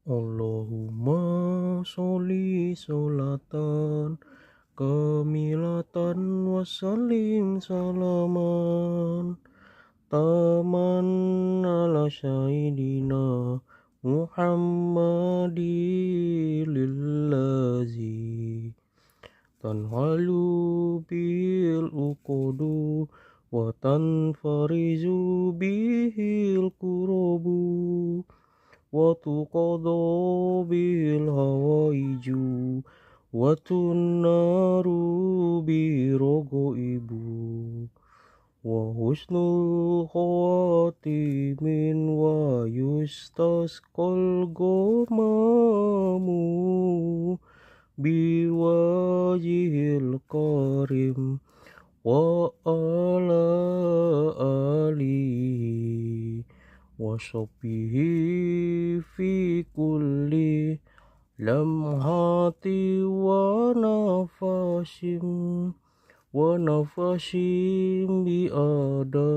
Allahumma sholli sholatan kamilatan wassalim salaman taman ala sayyidina Muhammadin lillazi tanhalu bil uqudu wa tanfarizu bihil kurubu wa tuqadu bil hawaiju wa tunnaru bi ibu wa husnul khawatimin wa yustasqal gomamu biwajihil karim wa ala alihi wa sahbihi fi kulli lamhati wa nafasim bi ada